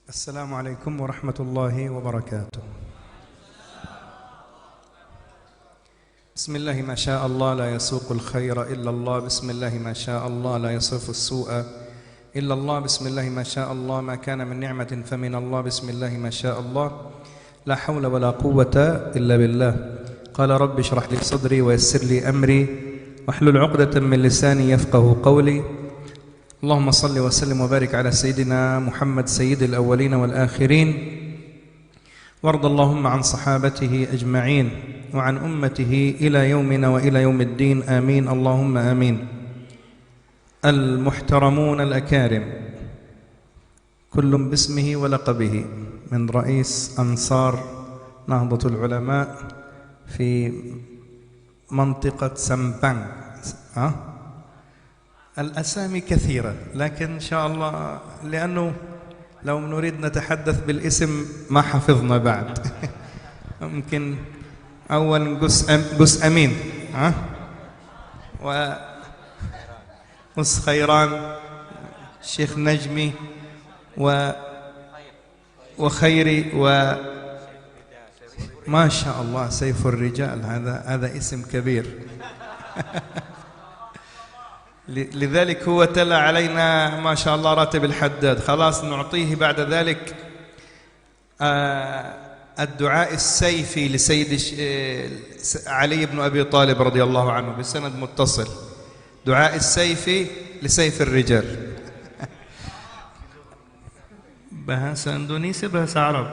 السلام عليكم ورحمة الله وبركاته. بسم الله ما شاء الله لا يسوق الخير إلا الله، بسم الله ما شاء الله لا يصرف السوء إلا الله، بسم الله ما شاء الله ما كان من نعمة فمن الله، بسم الله ما شاء الله لا حول ولا قوة إلا بالله. قال رب اشرح لي صدري ويسر لي أمري واحلل عقدة من لساني يفقه قولي. اللهم صل وسلم وبارك على سيدنا محمد سيد الأولين والآخرين، وارض اللهم عن صحابته أجمعين وعن أمته إلى يومنا وإلى يوم الدين، آمين اللهم آمين. المحترمون الأكارم، كل باسمه ولقبه، من رئيس أنصار نهضة العلماء في منطقة سمبانغ. الأسامي كثيرة، لكن إن شاء الله لأنه لو نريد نتحدث بالاسم ما حفظنا بعد. ممكن أول قس أمين، وقس خيران، شيخ نجمي وخيري، وما شاء الله سيف الرجال. هذا اسم كبير. لذلك هو تلا علينا ما شاء الله راتب الحداد، خلاص نعطيه بعد ذلك الدعاء السيفي لسيد علي بن أبي طالب رضي الله عنه بسند متصل، دعاء السيفي لسيف الرجال. bahasa Indonesia bahasa Arab,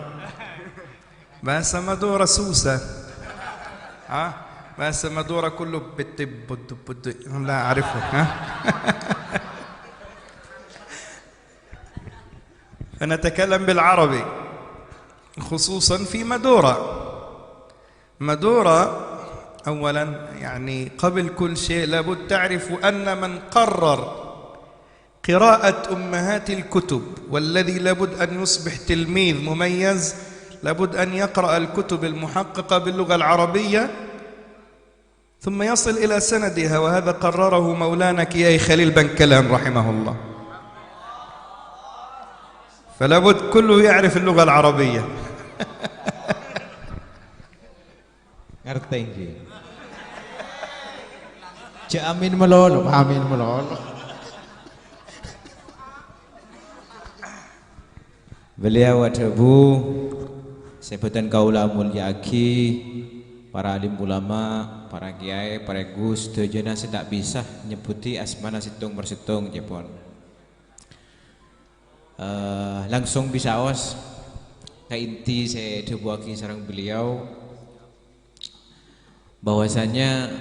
bahasa Madura Susa، bahasa Madura كله لا أعرفه. فنتكلم بالعربي خصوصا في مادورا. مادورا أولا يعني قبل كل شيء لابد تعرفوا أن من قرر قراءة أمهات الكتب والذي لابد أن يصبح تلميذ مميز لابد أن يقرأ الكتب المحققة باللغة العربية ثم يصل إلى سندها، وهذا قرره مولانا كياي خليل بن كلان رحمه الله. فلا بد كله يعرف اللغة العربية. ngerti nggih. Cek amin melolo, amin melolo. Beliau adabu sebutan kaula mulyaki, para alim ulama, para kiai, para gus, dojana saya tak bisa nyebuti asmana situng bersitung jepon. Langsung bisa os ke inti saya debuaki sarang beliau bahwasanya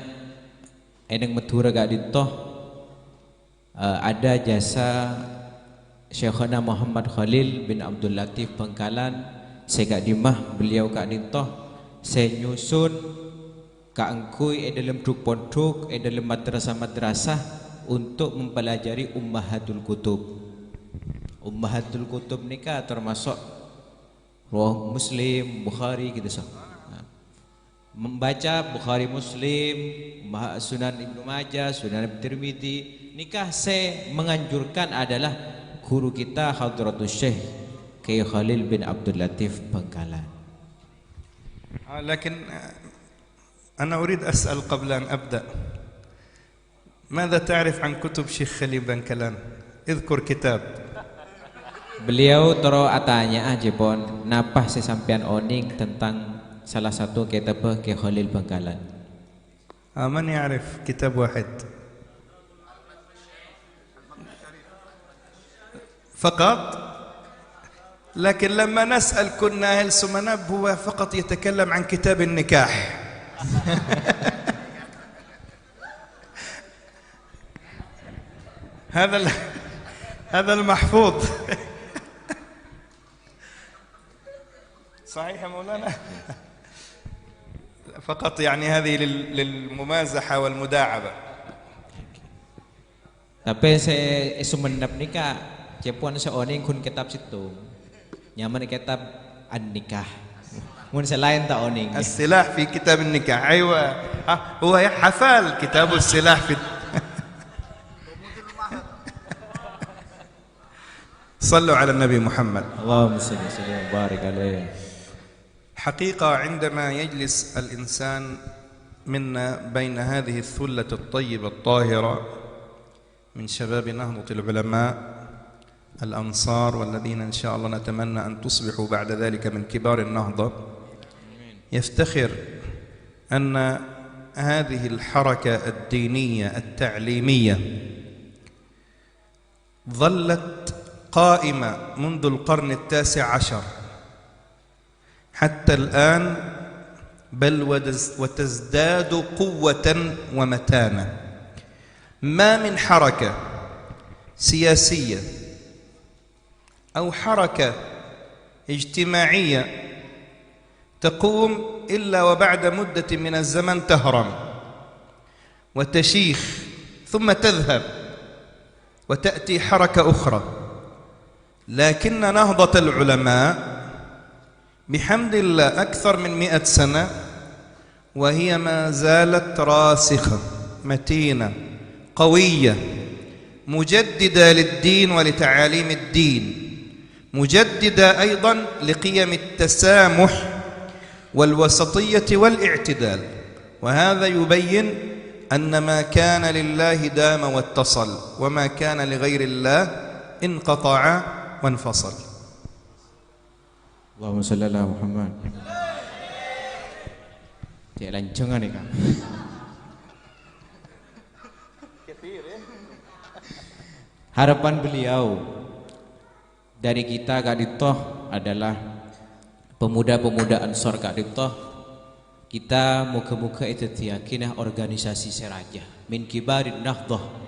eneng Madura gak ditoh ada jasa Syekhana Muhammad Khalil bin Abdul Latif Bangkalan. Saya gak dimah beliau gak ditoh saya nyusun kaangkui dalam duk pondok dalam madrasah untuk mempelajari ummahatul kutub. Ummahatul kutub nikah termasuk Roh Muslim, Bukhari gitu so. Membaca Bukhari, Muslim, Sunan Ibnu Majah, Sunan Tirmidzi. Nikah saya menganjurkan adalah guru kita Hadratus Syekh Kiai Khalil bin Abdul Latif Bangkalan. لكن أنا أريد أسأل قبل أن أبدأ، ماذا تعرف عن كتب شيخ خليل بن كلان؟ اذكر كتاب. Beliau tero atanya aja pon napah sesampian oning tentang salah satu kitab Kiai Khalil Bangkalan. من يعرف كتاب واحد فقط؟ لكن لما نسأل كنا أهل سمناب هو فقط يتكلم عن كتاب النكاح. هذا المحفوظ. صحيح يا مولانا؟ فقط يعني هذه للممازحة والمداعبة. Tapi saya Sumenep nikah cepon seoning kun kitab situ. Nyaman kitab an-nikah. Mun selain tak oning. السلاح في كتاب النكاح. أيوة هو حفال كتاب السلاح في صلوا على النبي محمد. اللهم صل وسلم وبارك عليه. حقيقة عندما يجلس الإنسان منا بين هذه الثلة الطيبة الطاهرة من شباب نهضة العلماء الأنصار، والذين إن شاء الله نتمنى أن تصبحوا بعد ذلك من كبار النهضة، يفتخر أن هذه الحركة الدينية التعليمية ظلت قائمة منذ القرن ال19 حتى الآن، بل وتزداد قوة ومتانة. ما من حركة سياسية أو حركة اجتماعية تقوم إلا وبعد مدة من الزمن تهرم وتشيخ ثم تذهب وتأتي حركة أخرى. لكن نهضة العلماء بحمد الله أكثر من 100 سنة وهي ما زالت راسخة متينة قوية، مجددة للدين ولتعاليم الدين، مجددة أيضا لقيم التسامح والوسطية والاعتدال. وهذا يبين أن ما كان لله دام واتصل، وما كان لغير الله انقطع وانفصل. اللهم صل على محمد. Cek lancongan nih Kang. Harapan beliau dari kita Kak Diptoh adalah pemuda-pemuda Ansor Kak Diptoh, kita muka-muka itu tiyakinah organisasi seraja min kibarin nahdah.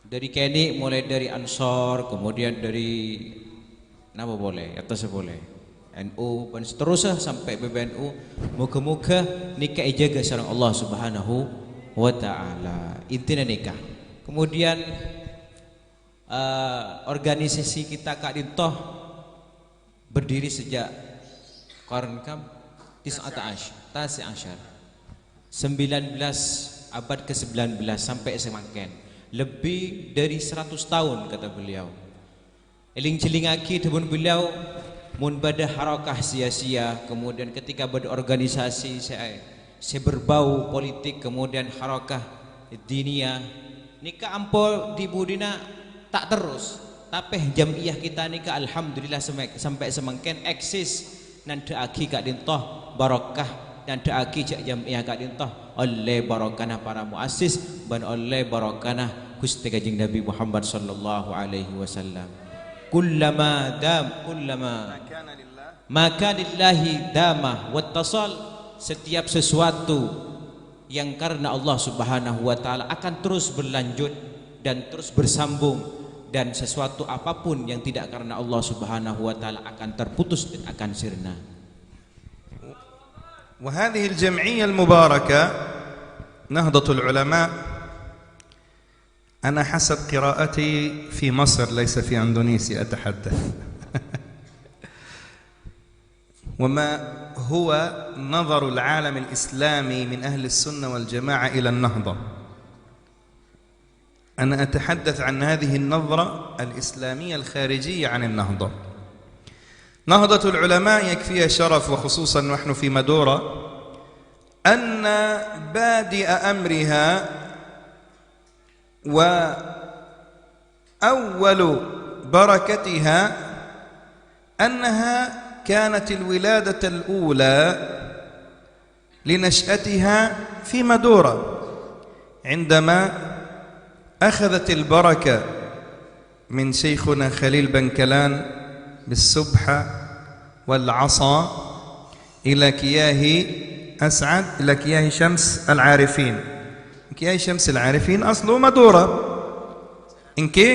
Dari kini mulai dari Ansor, kemudian dari apa boleh, atas boleh, NU dan seterusnya sampai PBNU, muka-muka nikah jaga sareng Allah Subhanahu wa taala. Intinya nikah. Kemudian organisasi kita Kak Diptoh berdiri sejak qarn kam 19 abad ke-19 sampai semakin lebih dari 100 tahun kata beliau. Eling celingaki debun beliau mun bada harakah sia-sia, kemudian ketika berorganisasi saya berbau politik, kemudian harakah dinia nikah ampol di budina tak terus, tapi jamiah kita nikah alhamdulillah sampai semakin eksis nan deaki Kak Diptoh barokah dan deaki jak jamiah Kak Diptoh oleh barokahna para muassis dan oleh barokahna Gusti Kanjeng Nabi Muhammad sallallahu alaihi wasallam. Kullama maka lillahi dama wattasal, setiap sesuatu yang karena Allah Subhanahu wa taala akan terus berlanjut dan terus bersambung, dan sesuatu apapun yang tidak karena Allah Subhanahu wa taala akan terputus dan akan sirna. وهذه الجمعية المباركة نهضة العلماء، أنا حسب قراءتي في مصر ليس في أندونيسيا أتحدث وما هو نظر العالم الإسلامي من أهل السنة والجماعة إلى النهضة. أنا أتحدث عن هذه النظرة الإسلامية الخارجية عن النهضة. نهضة العلماء يكفيها شرف، وخصوصا نحن في مدورة، أن بادئ أمرها وأول بركتها أنها كانت الولادة الأولى لنشأتها في مدورة، عندما أخذت البركة من شيخنا خليل بنكلان بالسبحة والعصا إلى كياه أسعد، إلى كياه شمس العارفين. كياه شمس العارفين أصله مدورة إنكي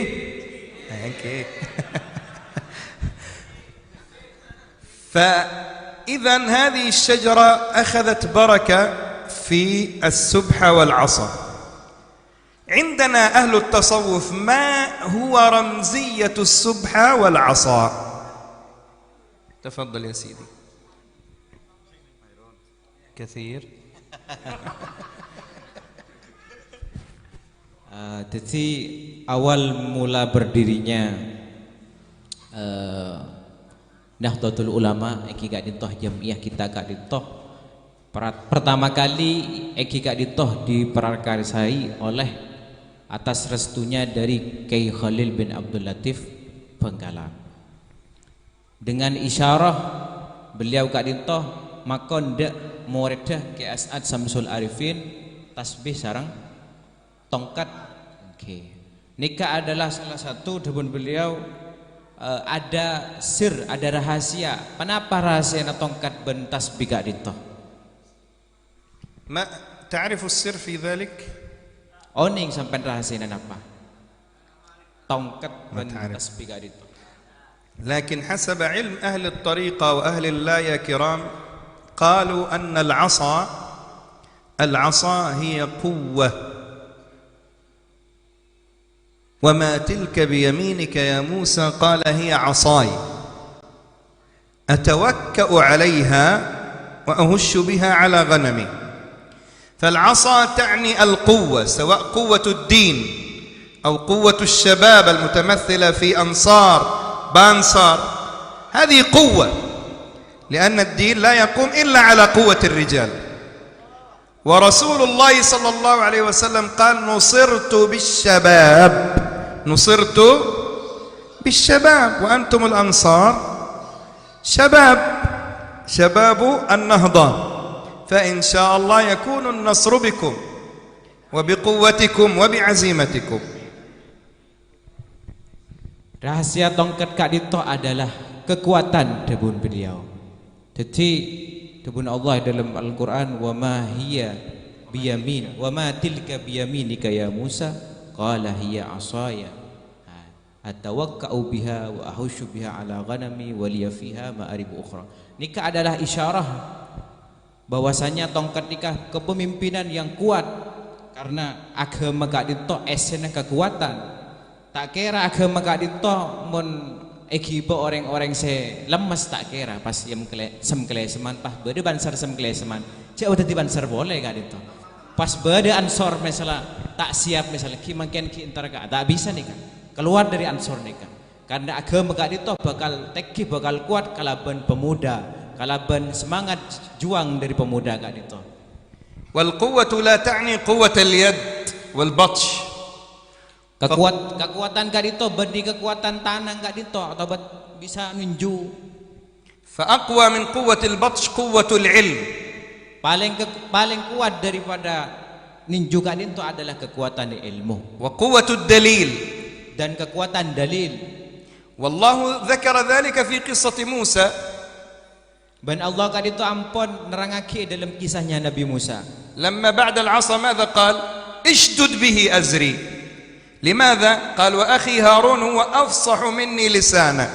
فإذا هذه الشجرة أخذت بركة في السبحة والعصا. عندنا أهل التصوف ما هو رمزية السبحة والعصا؟ تفضل يا سيدي. كثير. Jadi awal mula berdirinya Nahdlatul Ulama eki kak ditoh jamiah kita kak ditoh pertama kali eki kak ditoh diprakarsai oleh atas restunya dari Kiai Khalil bin Abdul Latif Bengkalan. Dengan isyarah beliau kak ditoh makonde muriddah Kiai As'ad Samsul Arifin tasbih sarang tongkat. Nikah adalah salah satu debun beliau ada sir, ada rahasia. Kenapa rahasia tongkat ben tasbih kak ditoh? ما تعرف السر في ذلك؟ Oning sampai rahasia apa? Tongkat ben تعرف. tasbih kak ditoh. لكن حسب علم أهل الطريقة وأهل الله يا كرام قالوا أن العصا هي قوة وما تلك بيمينك يا موسى قال هي عصاي أتوكأ عليها وأهش بها على غنمي. فالعصا تعني القوة سواء قوة الدين أو قوة الشباب المتمثلة في أنصار بانصار، هذه قوة لأن الدين لا يقوم إلا على قوة الرجال. ورسول الله صلى الله عليه وسلم قال نصرت بالشباب وأنتم الأنصار شباب النهضة، فإن شاء الله يكون النصر بكم وبقوتكم وبعزيمتكم. Rahasia tongkat kak ditoh adalah kekuatan debun beliau. Jadi debun Allah dalam Al-Quran, wa ma hiya biyamin wa ma tilka biyaminika ya Musa qala hiya asaya atawakka'u biha wa ahushu biha ala ghanami wa liya fiha ma'arib ukhra. Nikah adalah isyarah bahwasanya tongkat nikah kepemimpinan yang kuat, karena agama kak ditoh esennya kekuatan. Tak kira agama kak ditoh mun ekibo orang-orang se lemes, tak kira pas yang sem kleseman pas berde bansar sem kleseman cek udah di bansar boleh kak ditoh pas berde ansor misalnya tak siap misalnya ki makin ki entar kak tak bisa nih kan keluar dari ansor nih kan, karena agama kak ditoh bakal teki bakal kuat kalaban pemuda, kalaban semangat juang dari pemuda kak ditoh. Wal quwwatu la ta'ni quwwatal yad wal batsh. Kekuatan kak dito berdi kekuatan tanang kak dito atau bisa nunju. Fa aqwa min quwwatil batsh quwwatul ilm. Paling kuat daripada ninju kak dito adalah kekuatan ilmu. Wa quwwatud dalil, dan kekuatan dalil. Wallahu dzakara dzalika fi qissati Musa. Dan Allah kak dito ampun nerangake dalam kisahnya Nabi Musa. Lamma ba'da al-'asa madza qala? Ishdud bihi azri. لماذا؟ قال وأخي هارون هو أفصح مني لسانا،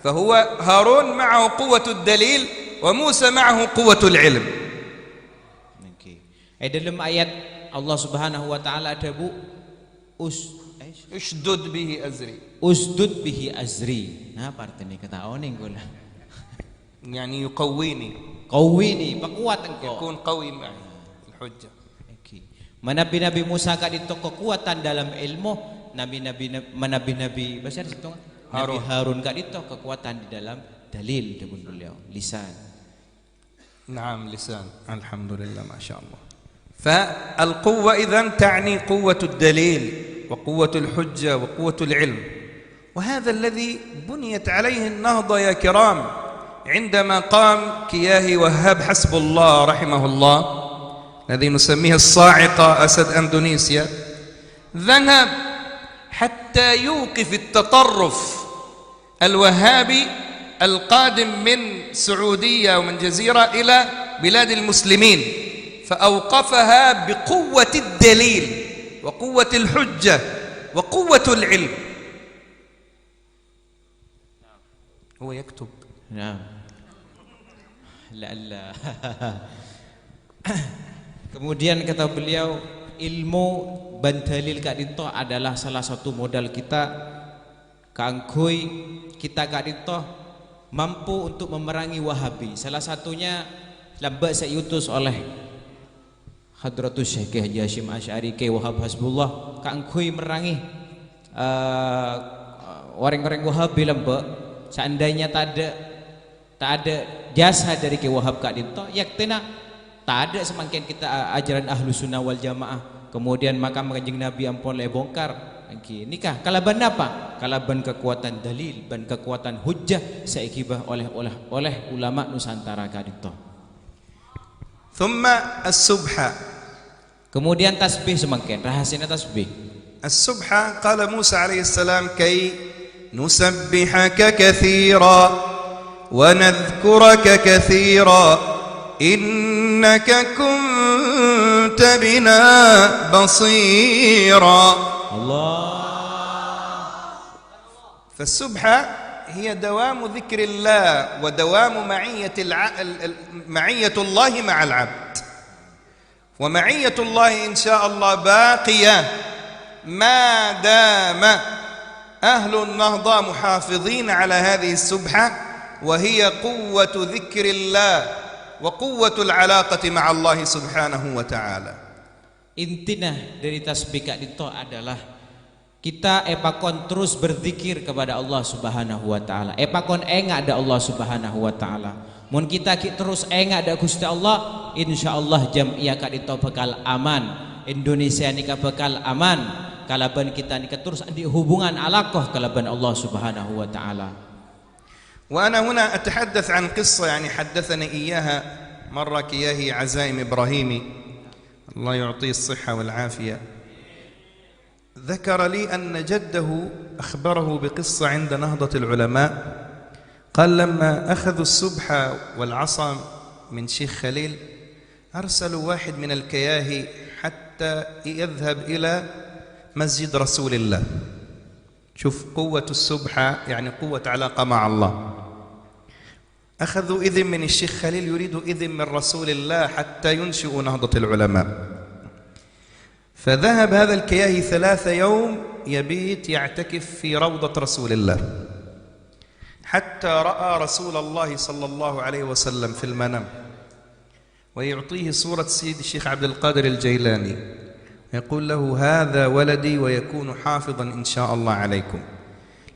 فهو هارون معه قوة الدليل وموسى معه قوة العلم. Dalam ayat Allah Subhanahu wa taala ada bu ushdud bihi azri. Usdud bihi azri. Nah, artinya kata oning gula. يعني يقويني. Qawwini, pakuat engkau. يكون قوي معي الحجة. Nabi-nabi Musa kak dito kekuatan dalam ilmu, nabi-nabi bahasa situ Nabi Harun kak dito kekuatan di dalam dalil debun beliau lisan. نعم لسان. الحمد لله ما شاء الله. فالقوة إذن تعني قوة الدليل وقوة الحجة وقوة العلم، وهذا الذي بنيت عليه النهضة يا كرام. عندما قام كياهي وهاب حسب الله رحمه الله الذي نسميه الصاعقة أسد أندونيسيا، ذهب حتى يوقف التطرف الوهابي القادم من سعودية ومن جزيرة إلى بلاد المسلمين، فأوقفها بقوة الدليل وقوة الحجة وقوة العلم. هو يكتب. نعم. لا. Kemudian kata beliau, ilmu bantalil kak dito adalah salah satu modal kita kangkui kita kak dito mampu untuk memerangi Wahabi. Salah satunya lambat saya utus oleh Hadratus Syekh Haji Hashim Asy'ari ke Wahab Hasbullah kangkui merangi orang-orang Wahabi lambat seandainya tak ada jasa dari Ki Wahab Kak Dinto, yaktena tak ada semakin kita ajaran ahlu sunnah wal jamaah. Kemudian makam kanjeng Nabi ampun le bongkar. Nikah kalaban apa? Kalaban kekuatan dalil dan kekuatan hujjah saikibah oleh ulama Nusantara Kak Dinto. Thumma as-subha. Kemudian tasbih semakin rahasianya tasbih. As-subha qala Musa alaihi salam kay nusabbihaka katsira wa nadhkuraka katsira innaka kunta bina basira. Allah. فالسبحة هي دوام ذكر الله ودوام معية الله مع العبد، ومعية الله إن شاء الله باقية ما دام أهل النهضة محافظين على هذه السبحة، وهي قوة ذكر الله وقوة العلاقة مع الله سبحانه وتعالى. Intinya dari tasbih Kak Dinto adalah kita epakon terus berzikir kepada Allah Subhanahu wa taala. Epakon enggak ada Allah Subhanahu wa taala. Mun kita terus enggak ada Gusti Allah, insyaallah jamiah Kak Dinto bakal aman. Indonesia nikah bakal aman. Kalaban kita nikah terus di hubungan alaqah kalaban Allah Subhanahu wa taala. وأنا هنا أتحدث عن قصة يعني حدثني إياها مرة كياهي عزائم إبراهيمي الله يعطيه الصحة والعافية. ذكر لي أن جده أخبره بقصة عند نهضة العلماء، قال لما أخذوا السبحة والعصا من شيخ خليل أرسلوا واحد من الكياهي حتى يذهب إلى مسجد رسول الله. شوف قوة السبحة يعني قوة علاقة مع الله. أخذوا إذن من الشيخ خليل يريد إذن من رسول الله حتى ينشئوا نهضة العلماء. فذهب هذا الكياهي 3 يوم يبيت يعتكف في روضة رسول الله حتى رأى رسول الله صلى الله عليه وسلم في المنام ويعطيه صورة سيد الشيخ عبد القادر الجيلاني، يقول له هذا ولدي ويكون حافظا إن شاء الله عليكم.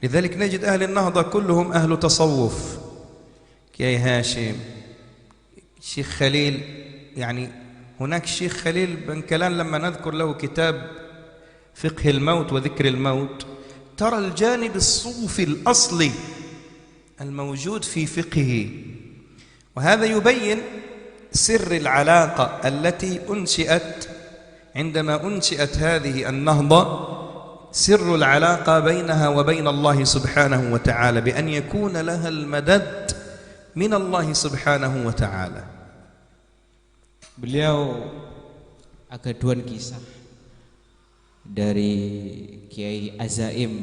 لذلك نجد أهل النهضة كلهم أهل تصوف، كياي هاشم، الشيخ خليل. يعني هناك الشيخ خليل بن كلان لما نذكر له كتاب فقه الموت وذكر الموت ترى الجانب الصوفي الأصلي الموجود في فقهه، وهذا يبين سر العلاقة التي أنشئت عندما أنشئت هذه النهضة، سر العلاقة بينها وبين الله سبحانه وتعالى بأن يكون لها المدد من الله سبحانه وتعالى. Beliau agaduan kisah dari Kiai Azaim,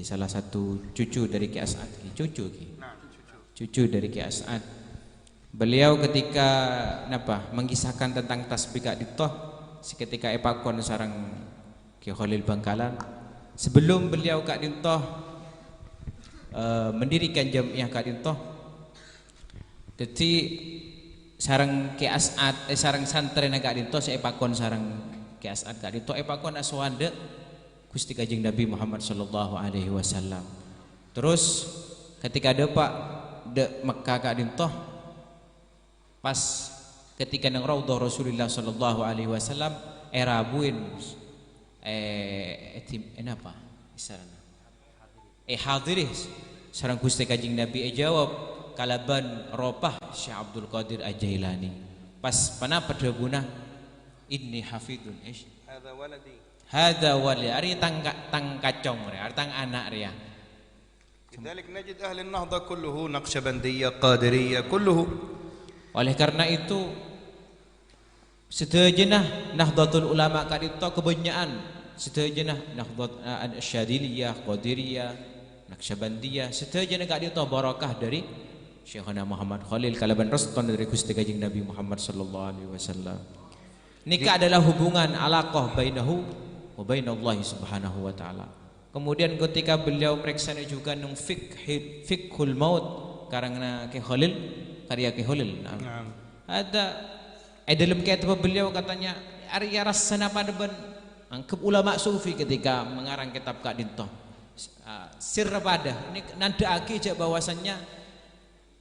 salah satu cucu dari Kiai As'ad, cucu dari Kiai As'ad. Beliau ketika mengisahkan tentang tasbih Kak Dinto, seketika epakon sarang Kiai Khalil Bangkalan. Sebelum beliau Kak Dinto mendirikan jamiah Kak Dinto, jadi sarang Kiai As'ad sarang santren Kak Dinto saya epakon sarang Kiai As'ad Kak Dinto epakon aswande Gusti Kanjeng Nabi Muhammad sallallahu alaihi wasallam. Terus ketika ada Pak de Mekah Kak Dinto, pas ketika nang raudhah Rasulullah sallallahu alaihi wasallam erabuin apa isarana hadirin sareng Gusti Kanjeng Nabi jawab kalaban ropah Syekh Abdul Qadir Al-Jailani pas pana pada guna inni hafidun hadza waladi ari tang kacong ari tang anak ria. لذلك نجد أهل النهضة كله نقشبندية قادرية كله. Oleh karena itu setejenah Nahdlatul Ulama Kak Dinto kebanyakan setejenah Nahdlatul Syadiliyah, Qadiriyah, Naqsyabandiyah, setejenah Kak Dinto barakah dari Syekhana Muhammad Khalil kalaban reston dari Gusti Kanjeng Nabi Muhammad sallallahu alaihi wasallam. Nikah adalah hubungan alaqah bainahu wa bainallahi subhanahu wa taala. Kemudian ketika beliau mereksana juga nang fiqhul maut karena Kiai Khalil, karya Kiai Khalil. Ada dalam kitab beliau katanya Arya rasana pada ben angkep ulama sufi ketika mengarang kitab Kak Dinto. sirpada ini nandaki aja bahwasannya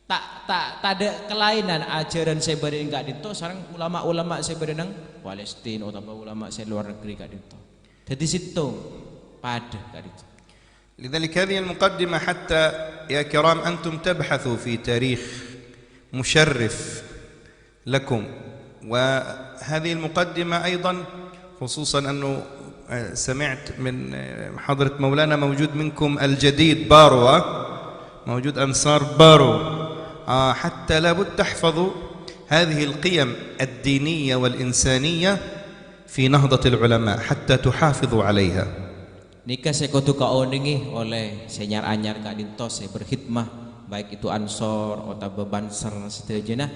tak ada kelainan ajaran saya beri enggak dito sareng ulama-ulama saya beri nang Palestina atau ulama saya luar negeri enggak dito. Jadi situ pada enggak dito. لذلك هذه المقدمة حتى يا كرام أنتم تبحثوا في تاريخ مشرف لكم، وهذه المقدمة أيضا خصوصا أنه سمعت من حضرة مولانا موجود منكم الجديد بارو، موجود أنصار بارو، حتى لابد تحفظوا هذه القيم الدينية والإنسانية في نهضة العلماء حتى تحافظوا عليها. Nikah saya kudu kaoningi oleh senyar anyar Kak Dinto saya berkhidmah baik itu Ansor atau Bebanser sedaya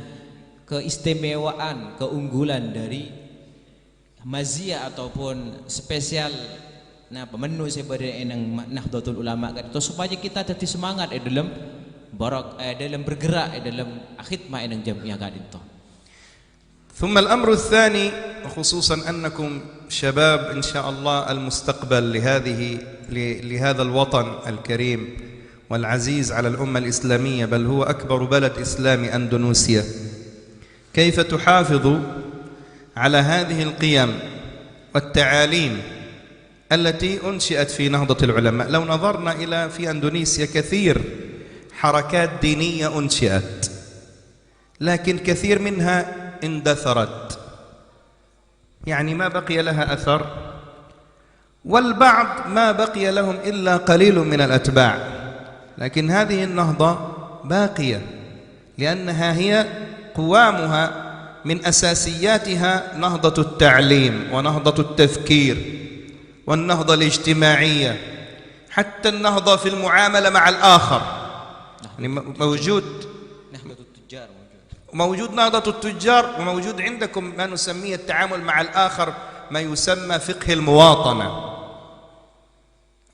keistimewaan keunggulan dari mazia ataupun spesial menu saya beri enang Nahdlatul Ulama Kak Dinto supaya kita jadi semangat dalam dalam bergerak dalam khidmah enang jamiah Kak Dinto. ثم الأمر الثاني خصوصا أنكم شباب إن شاء الله المستقبل لهذا الوطن الكريم والعزيز على الأمة الإسلامية، بل هو أكبر بلد إسلامي أندونيسيا، كيف تحافظوا على هذه القيم والتعاليم التي أنشئت في نهضة العلماء؟ لو نظرنا إلى في أندونيسيا كثير حركات دينية أنشئت، لكن كثير منها اندثرت، يعني ما بقي لها أثر، والبعض ما بقي لهم إلا قليل من الأتباع، لكن هذه النهضة باقية لأنها هي قوامها من أساسياتها نهضة التعليم ونهضة التفكير والنهضة الاجتماعية، حتى النهضة في المعاملة مع الآخر، يعني موجود نهضة التجار، وموجود عندكم ما نسميه التعامل مع الآخر ما يسمى فقه المواطنة.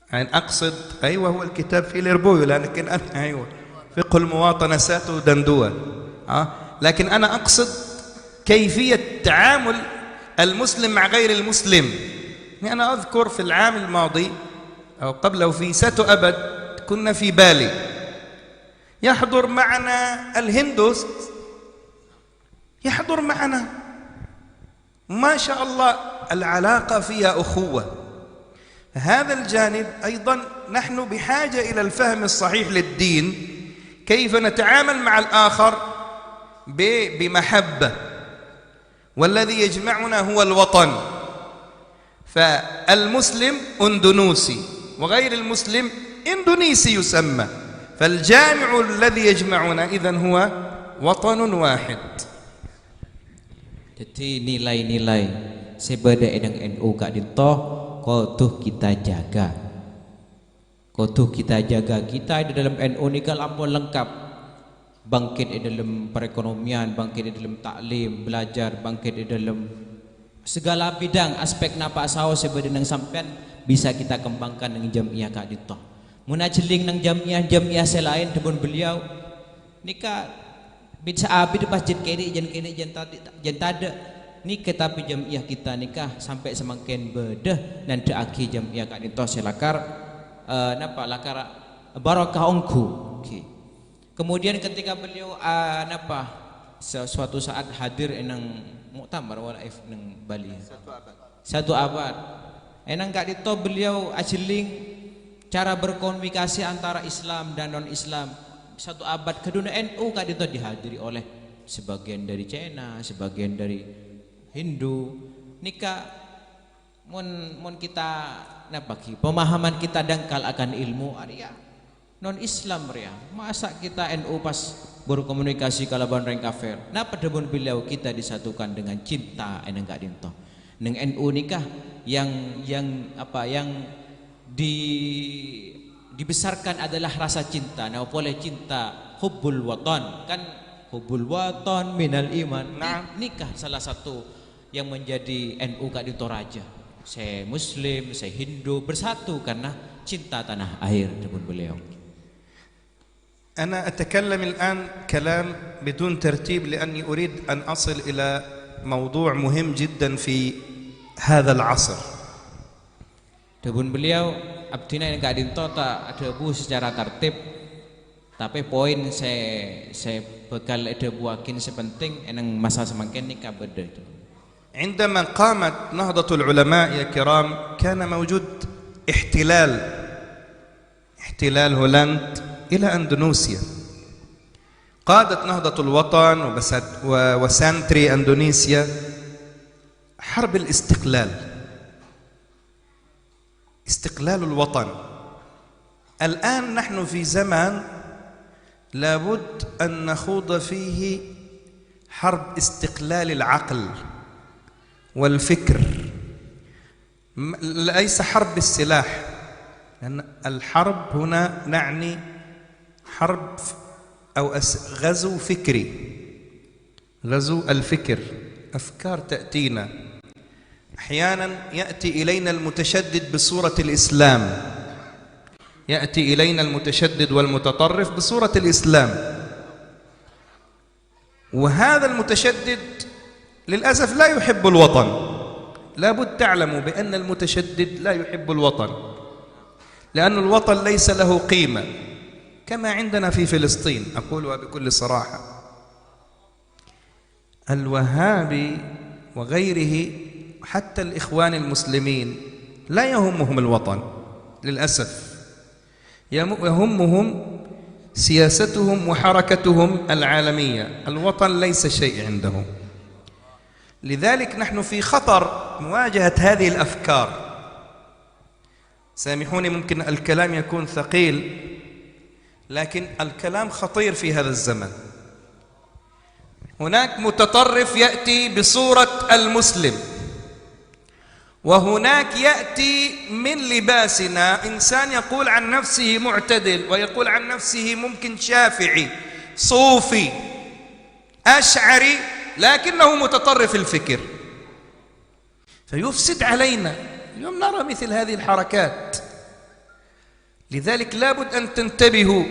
يعني أقصد أيوة هو الكتاب في الإربوي، لكن أنا أيوة فقه المواطنة ساتو دندوة، لكن أنا أقصد كيفية تعامل المسلم مع غير المسلم. يعني أنا أذكر في العام الماضي أو قبله في ساتو أبد كنا في بالي، يحضر معنا الهندوس، يحضر معنا ما شاء الله العلاقة فيها أخوة. هذا الجانب أيضا نحن بحاجة إلى الفهم الصحيح للدين، كيف نتعامل مع الآخر بمحبة، والذي يجمعنا هو الوطن، فالمسلم أندونوسي وغير المسلم إندونيسي يسمى، فالجامع الذي يجمعنا إذن هو وطن واحد. Jadi nilai-nilai sebeda edang NU Kak Dinto kudu kita jaga. Kudu kita jaga. Kita di dalam NU ni lampun lengkap. Bangkit di dalam perekonomian, bangkit di dalam taklim, belajar, bangkit di dalam segala bidang aspek napa sao sebeda nang sampean bisa kita kembangkan dengan jamiah Kak Dinto. Mun ajeling nang jamiah selain debon beliau nikah bisa abid masjid kiri jen tada ni ketapi jamiah kita nikah sampai semakin bedah dan deaki jamiah Kak Dinto selakar lakar barakah ongku. Okay. Kemudian ketika beliau suatu saat hadir enang muktamar walaif nang Bali satu abad enang Kak Dinto beliau ajeling cara berkomunikasi antara Islam dan non Islam satu abad kedua NU Kak Dinto dihadiri oleh sebagian dari Cina, sebagian dari Hindu. Nikah mun kita bagi pemahaman kita dangkal akan ilmu Arya non Islam ria. Masa kita NU pas berkomunikasi kalaban reng kafir. Napa debon beliau kita disatukan dengan cinta eneng Kak Dinto. Neng NU nikah yang dibesarkan adalah rasa cinta. Nah, boleh cinta hubbul watan kan, hubbul watan minal iman. Nikah salah satu yang menjadi NU Kak Dinto raja. Saya Muslim, saya Hindu bersatu karena cinta tanah air dengan beliau. أنا أتكلم الآن كلام بدون ترتيب لأني أريد أن أصل إلى موضوع مهم جدا في هذا العصر. Debun beliau abdina yang gak dinto tak ada bu secara tertib. Tapi poin saya bekal ada buakin sepenting enang masa semakin nikah beda itu. عندما قامت نهضة العلماء يا كرام كان موجود احتلال هولند إلى أندونيسيا. قادت نهضة الوطن وسانتري أندونيسيا حرب الاستقلال، استقلال الوطن. الآن نحن في زمان لابد أن نخوض فيه حرب استقلال العقل والفكر، ليس حرب بالسلاح، لأن الحرب هنا نعني حرب أو غزو فكري، غزو الفكر. أفكار تأتينا أحيانا، يأتي إلينا المتشدد بصورة الإسلام، يأتي إلينا المتشدد والمتطرف بصورة الإسلام، وهذا المتشدد للأسف لا يحب الوطن. لابد تعلموا بأن المتشدد لا يحب الوطن، لأن الوطن ليس له قيمة، كما عندنا في فلسطين. أقولها بكل صراحة، الوهابي وغيره حتى الإخوان المسلمين لا يهمهم الوطن للأسف، يهمهم سياستهم وحركتهم العالمية، الوطن ليس شيء عندهم. لذلك نحن في خطر مواجهة هذه الأفكار. سامحوني ممكن الكلام يكون ثقيل، لكن الكلام خطير في هذا الزمن. هناك متطرف يأتي بصورة المسلم، وهناك يأتي من لباسنا إنسان يقول عن نفسه معتدل، ويقول عن نفسه ممكن شافعي صوفي أشعري، لكنه متطرف الفكر، فيفسد علينا. اليوم نرى مثل هذه الحركات. لذلك لابد أن تنتبهوا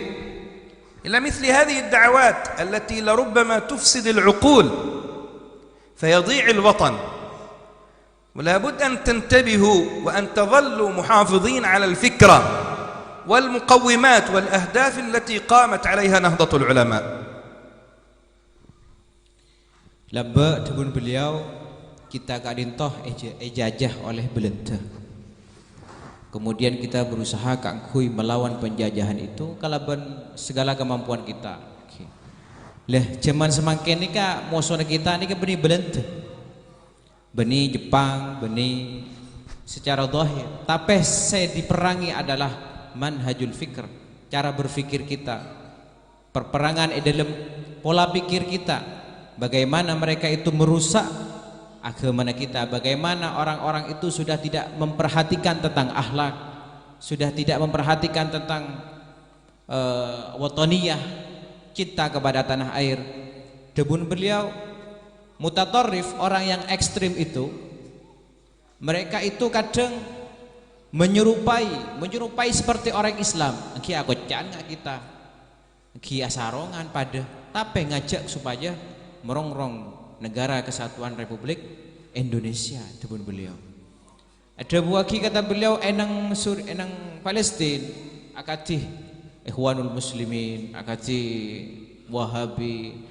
إلى مثل هذه الدعوات التي لربما تفسد العقول فيضيع الوطن. ولا بد أن تنتبهوا وأن تظلوا محافظين على الفكرة والمقومات والأهداف التي قامت عليها نهضة العلماء. Laba debun beliau kita kadintoh ejajah oleh Belanda. Kemudian kita berusaha kangkui melawan penjajahan itu kalaban segala kemampuan kita. Lah zaman semakin ni ka musuh kita ni ka beni Belanda, beni Jepang, beni secara zahir. Tapi saya diperangi adalah manhajul fikr, cara berfikir kita. Perperangan dalam pola pikir kita. Bagaimana mereka itu merusak agama kita, bagaimana orang-orang itu sudah tidak memperhatikan tentang akhlak, sudah tidak memperhatikan tentang wataniyah, cinta kepada tanah air. Debun beliau mutatarrif, orang yang ekstrim itu, mereka itu kadang menyerupai seperti orang Islam. Ki aku jangan kita, ki asarongan pada, tapi ngajak supaya merongrong negara kesatuan Republik Indonesia. Debun beliau ada buaki kata beliau enang Palestina akati Ikhwanul Muslimin, akati Wahabi.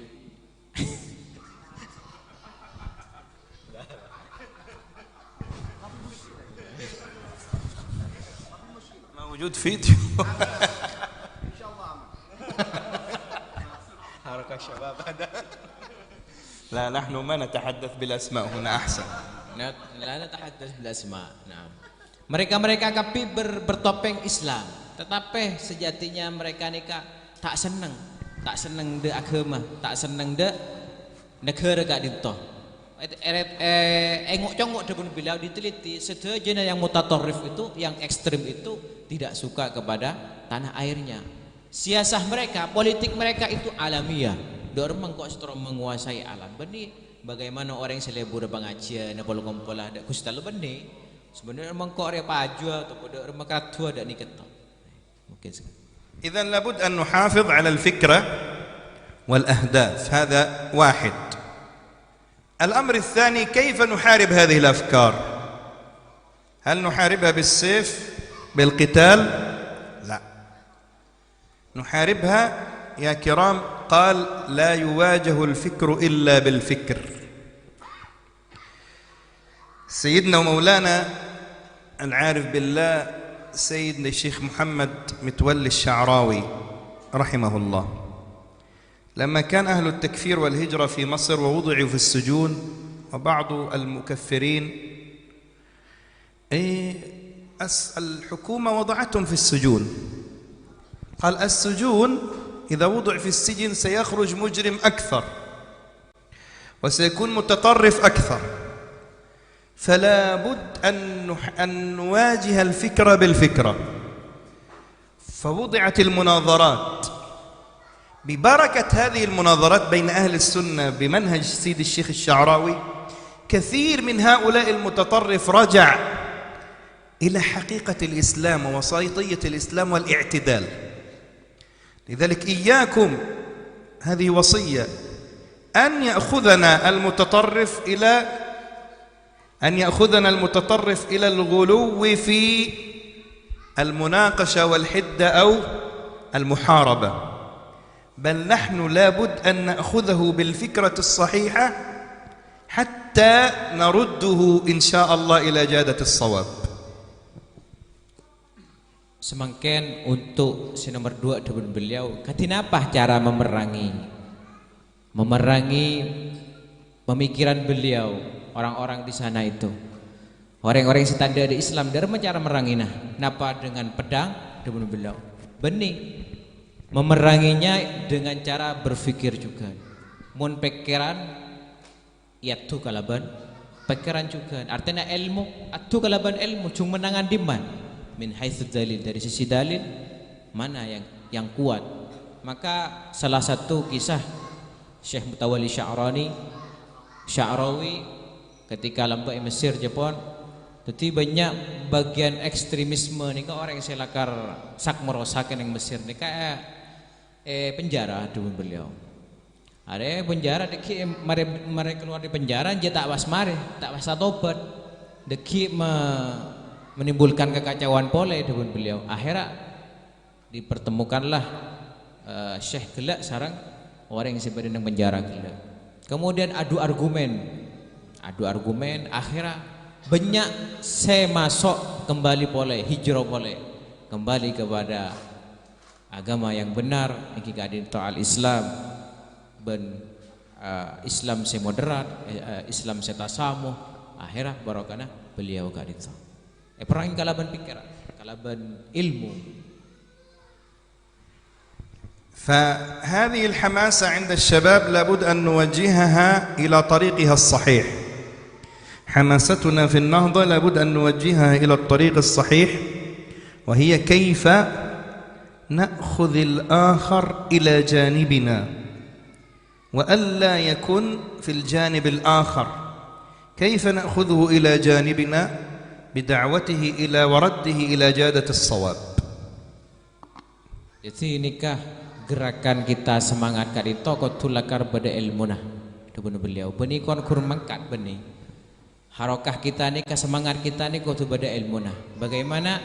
موجود فيديو إن شاء الله حركة شباب هذا. لا نحن ما نتحدث بالأسماء هنا أحسن. لا نتحدث بالأسماء. Nah, mereka kapi bertopeng Islam, tetapi sejatinya mereka nikah tak senang de agama, tak senang de negara gak dintoh. Engok-congok debun beliau diteliti, sedajana yang mutatarrif itu, yang ekstrim itu tidak suka kepada tanah airnya. Siasah mereka, politik mereka itu alamiah. Dorong kok setrum menguasai alam. Beni bagaimana orang yang selebur pengajian, napol kompola ada kustal beni. Sebenarnya mengkok dia paju atau pada makatu ada ni ketok. Mungkin sekali. إذن لابد أن نحافظ على الفكرة والأهداف، هذا واحد. الأمر الثاني كيف نحارب هذه الأفكار؟ هل نحاربها بالسيف بالقتال؟ لا، نحاربها يا كرام قال لا يواجه الفكر إلا بالفكر. سيدنا ومولانا العارف بالله سيدنا الشيخ محمد متولي الشعراوي رحمه الله، لما كان أهل التكفير والهجرة في مصر ووضعوا في السجون وبعض المكفرين الحكومة وضعتهم في السجون، قال السجون إذا وضع في السجن سيخرج مجرم أكثر وسيكون متطرف أكثر، فلا بد أن نواجه الفكرة بالفكرة. فوضعت المناظرات، ببركة هذه المناظرات بين أهل السنة بمنهج سيد الشيخ الشعراوي كثير من هؤلاء المتطرف رجع إلى حقيقة الإسلام ووسيطية الإسلام والاعتدال. لذلك إياكم، هذه وصية، أن يأخذنا المتطرف إلى الغلو في المناقشة والحدة أو المحاربة، بل نحن لابد أن نأخذه بالفكرة الصحيحة حتى نرده إن شاء الله إلى جادة الصواب. Semangken untuk si nomor 2 dengan beliau, katinapa cara memerangi pemikiran beliau, orang-orang di sana itu, orang-orang yang standar di Islam, dari cara meranginya, napa dengan pedang dengan beliau, benih memeranginya dengan cara berpikir juga, mun pikiran, yaitu kalaban pikiran juga, artinya ilmu, atu kalaban ilmu, cuma menangan diman. Min haitsu dalil, dari sisi dalil mana yang kuat. Maka salah satu kisah Syekh Mutawalli Sya'rawi ketika lambai Mesir Jepun, jadi banyak bagian ekstremisme nih orang yang selakar sak merosakan yang Mesir nih kayak penjara dengan beliau. Ada penjara deki mari keluar di penjara dia tak was tobat deki menimbulkan kekacauan pole dengan beliau. Akhirnya dipertemukanlah Syekh gelak sarang orang yang sebenarnya di penjara gelak. Kemudian adu argumen. Akhirnya banyak saya masuk kembali pole, hijrah pole, kembali kepada agama yang benar. Iki kadin ta'al Islam ben Islam saya moderat, Islam saya tasamuh. Akhirnya barokana beliau kadin perang kalaban pikiran, kalaban ilmu. فهذه الحماسة عند الشباب لابد أن نوجهها إلى طريقها الصحيح. حماستنا في النهضة لابد أن نوجهها إلى الطريق الصحيح، وهي كيف نأخذ الآخر إلى جانبنا وألا يكن في الجانب الآخر، كيف نأخذه إلى جانبنا بدعوته إلى ورده إلى جادة الصواب. Jadi nikah gerakan kita semangat kali toko tulakar pada ilmu nah debun beliau beni kon kurmangkat beni harokah kita nikah semangat kita nih kau pada ilmu nah bagaimana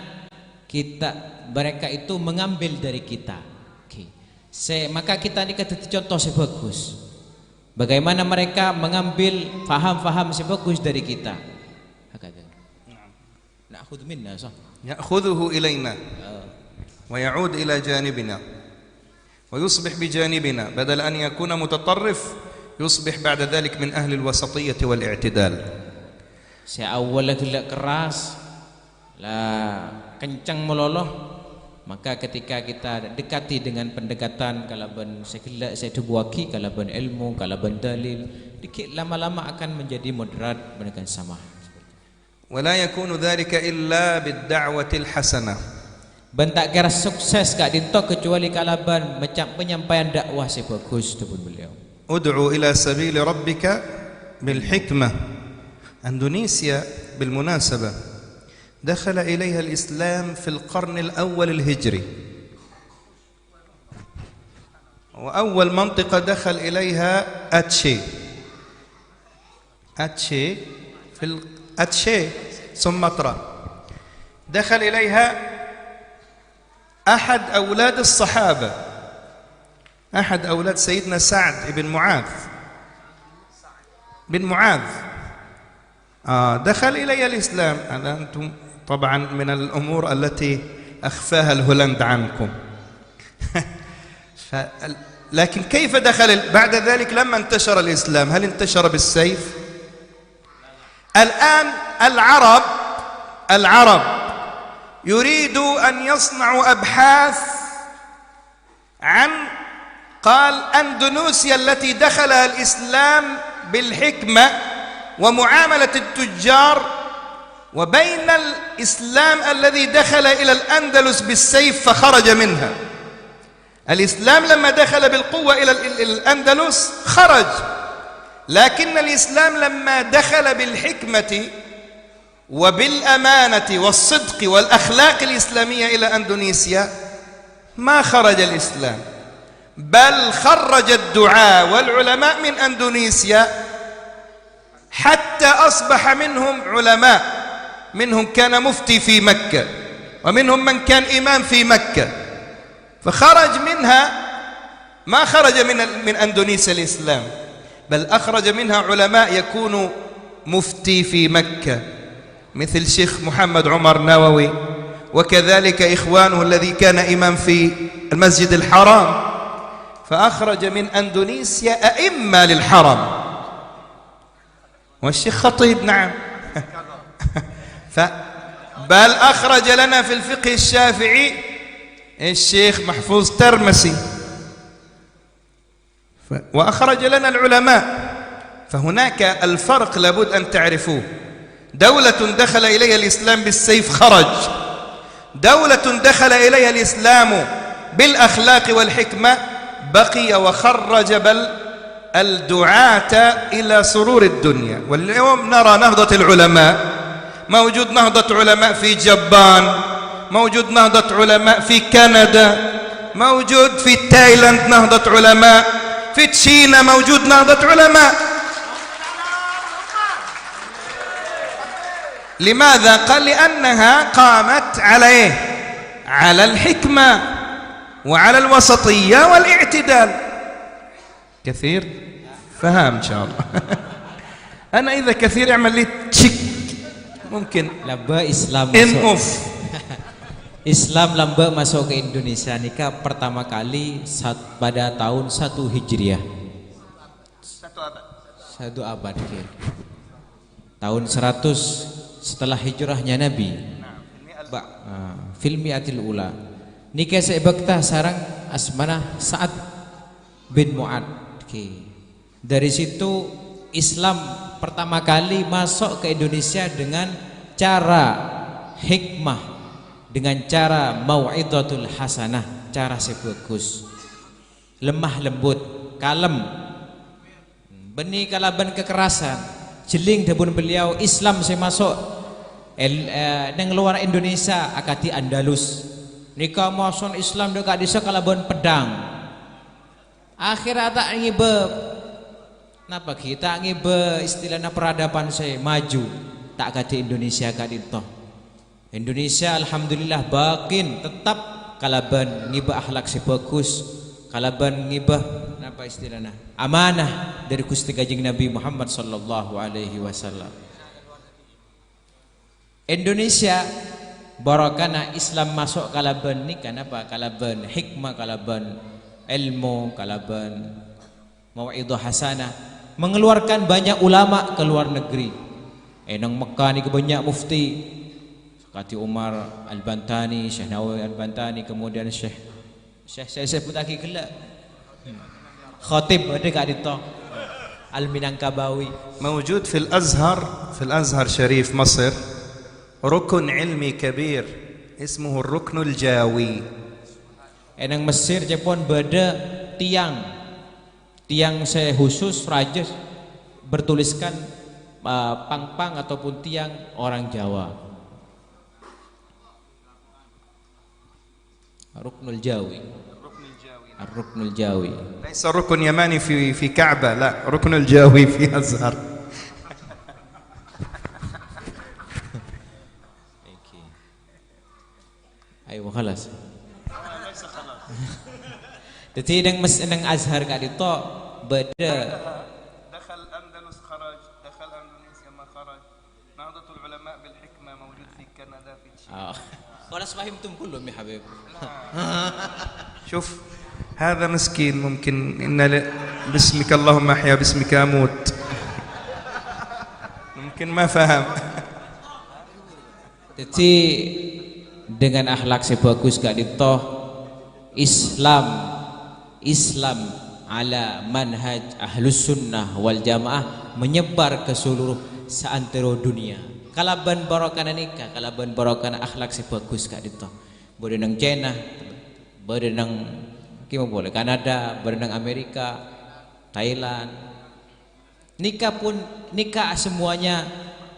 mereka itu mengambil dari kita. Maka kita nikah contoh sebagus bagaimana mereka mengambil faham-faham sebagus dari kita. نأخذ منا صح يأخذه إلينا ويعود إلى جانبنا ويصبح بجانبنا بدل أن يكون متطرف يصبح بعد ذلك من أهل الوسطية والاعتدال. Seawalnya gelak keras lah kencang meloloh, maka ketika kita dekati dengan pendekatan kalaban segelak saya dubuaki kalaban ilmu kalaban dalil dikit lama-lama akan menjadi moderat menekan sama. ولا يكون ذلك إلا بالدعوة الحسنة. Bentak kira sukses gak dintok kecuali kalaban penyampaian dakwah sebagus tu beliau. ادعو إلى سبيل ربك بالحكمة. إندونيسيا بالمناسبة دخل إليها الإسلام في القرن الأول الهجري، وأول منطقة دخل إليها أتشي في أتشي سمطرة دخل إليها أحد أولاد الصحابة، أحد أولاد سيدنا سعد بن معاذ دخل إلي الإسلام. هذا أنتم طبعا من الأمور التي أخفاها الهولند عنكم. لكن كيف دخل بعد ذلك لما انتشر الإسلام؟ هل انتشر بالسيف؟ الآن العرب يريدوا أن يصنعوا أبحاث عن، قال أندونيسيا التي دخلها الإسلام بالحكمة ومعاملة التجار، وبين الإسلام الذي دخل إلى الأندلس بالسيف فخرج منها. الإسلام لما دخل بالقوة إلى الأندلس خرج، لكن الإسلام لما دخل بالحكمة وبالأمانة والصدق والأخلاق الإسلامية إلى أندونيسيا ما خرج الإسلام، بل خرج الدعاة والعلماء من أندونيسيا حتى أصبح منهم علماء، منهم كان مفتي في مكة، ومنهم من كان إمام في مكة، فخرج منها، ما خرج من أندونيسيا الإسلام، بل أخرج منها علماء يكون مفتي في مكة مثل شيخ محمد عمر نووي، وكذلك إخوانه الذي كان إمام في المسجد الحرام، فأخرج من أندونيسيا أئمة للحرم، والشيخ خطيب نعم. بل أخرج لنا في الفقه الشافعي الشيخ محفوظ ترمسي، وأخرج لنا العلماء. فهناك الفرق لابد أن تعرفوه. دولة دخل إليها الإسلام بالسيف خرج، دولة دخل إليها الإسلام بالأخلاق والحكمة بقي وخرج بل الدعاة إلى سرور الدنيا. واليوم نرى نهضة العلماء، موجود نهضة علماء في جابان، موجود نهضة علماء في كندا، موجود في تايلاند نهضة علماء، في تشينا موجود نهضة علماء. لماذا؟ قال لأنها قامت على إيه؟ على الحكمة وعلى الوسطية والاعتدال. كثير فهم إن شاء الله. أنا إذا كثير اعمل لي تشيك mungkin. Lamba Islam masuk. Islam lamba masuk ke Indonesia nikah pertama kali pada tahun 1 Hijriah. 1 abad ke. Tahun 100 setelah hijrahnya Nabi. Filmiatil ula. Nikah sebekta sarang asmana Sa'ad bin Mu'ad. Dari situ Islam pertama kali masuk ke Indonesia dengan cara hikmah, dengan cara mau'izatul hasanah, cara sebagus, lemah lembut, kalem, benih kalaban kekerasan, jeling debun beliau Islam saya masuk neng luar Indonesia akati Andalus. Nikah mason Islam dekat desa kalaban pedang. Akhirat tak ngibe. Napa kita ngibe istilahnya peradaban saya maju tak kati Indonesia kati toh. Indonesia alhamdulillah bakin tetap kalaban ngibe akhlak sebagus, kalaban ngibe napa istilahnya amanah dari Gusti Kanjeng Nabi Muhammad sallallahu alaihi wasallam. Indonesia barakana Islam masuk kalaban ni kan apa? Kalaban hikmah, kalaban ilmu, kalaban mau'izah hasanah, mengeluarkan banyak ulama ke luar negeri. Nang Mekah ni banyak mufti seperti Umar Al-Bantani, Syekh Nawawi Al-Bantani, kemudian Syekh pun tak kira khatib ada kat dito Al-Minangkabawi. موجود في الأزهر شريف مصر ركن علمي كبير اسمه الركن الجاوي. Nang Mesir Jepun beda tiang saya khusus Rajes bertuliskan pang-pang ataupun tiang orang Jawa. Ruknul Jawi. Ruknul Jawi. ليس ركن يماني في كعبة، لا ركن الجاوي في أزهر. Oh khalas. Jadi nang Azhar Kak Dito beda دخل الأندلس خرج دخل أندونيسيا ما خرج نهضة العلماء بالحكمة موجود في كندا في تشيلي. خلاص فهمتم كلهم يا حبيب. شوف هذا مسكين ممكن باسمك اللهم أحيا باسمك أموت mungkin ما فهم. Jadi dengan akhlak sebagus Kak Dito, Islam ala manhaj ahlus sunnah wal jamaah menyebar ke seluruh seantero dunia. Kalaban barokana nikah, kalaban barokana akhlak sebagus Kak Dito. Boleh nang China, boleh nang kimo boleh Kanada, boleh nang Amerika, Thailand. Nikah semuanya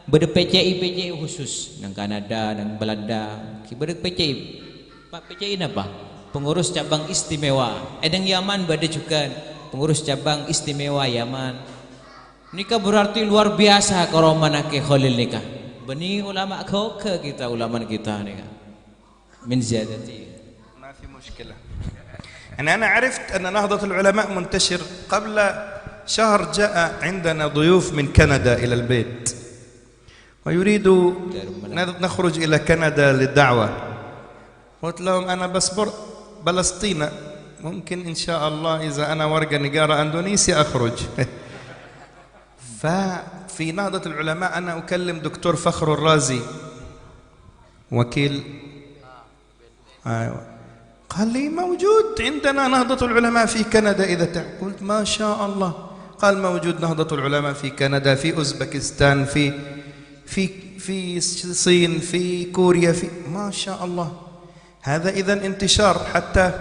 berde PCI khusus nang Kanada, nang Belanda, berde PCI. Pak PCI apa? Pengurus cabang istimewa. Nang Yaman berde juga pengurus cabang istimewa Yaman. Nikah berarti luar biasa kalau manake Khalil nikah. Bani ulama kau ke kita ulama kita nikah. Min ziyadati. ما في مشكلة. يعني أنا عرفت أن نهضة العلماء منتشر قبل شهر جاء عندنا ضيوف من كندا إلى البيت ويريد نخرج إلى كندا للدعوة. قلت لهم أنا بس فلسطين ممكن إن شاء الله إذا أنا ورقة نجارة أندونيسيا أخرج. ففي نهضة العلماء أنا أكلم دكتور فخر الرازي وكيل قال لي موجود عندنا نهضة العلماء في كندا إذا قلت ما شاء الله. قال موجود نهضة العلماء في كندا في أوزبكستان في الصين في كوريا في ما شاء الله. هذا إذن انتشار حتى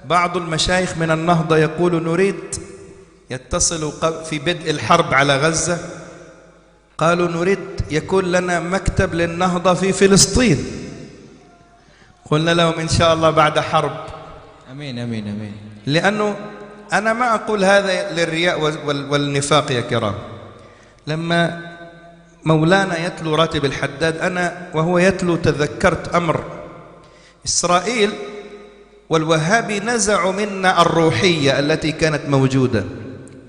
بعض المشايخ من النهضة يقول نريد يتصلوا في بدء الحرب على غزة قالوا نريد يكون لنا مكتب للنهضة في فلسطين. قلنا لهم إن شاء الله بعد حرب. أمين أمين أمين. لأنه أنا ما أقول هذا للرياء والنفاق يا كرام. لما مولانا يتلو راتب الحداد أنا وهو يتلو تذكرت أمر إسرائيل والوهابي نزعوا منا الروحية التي كانت موجودة.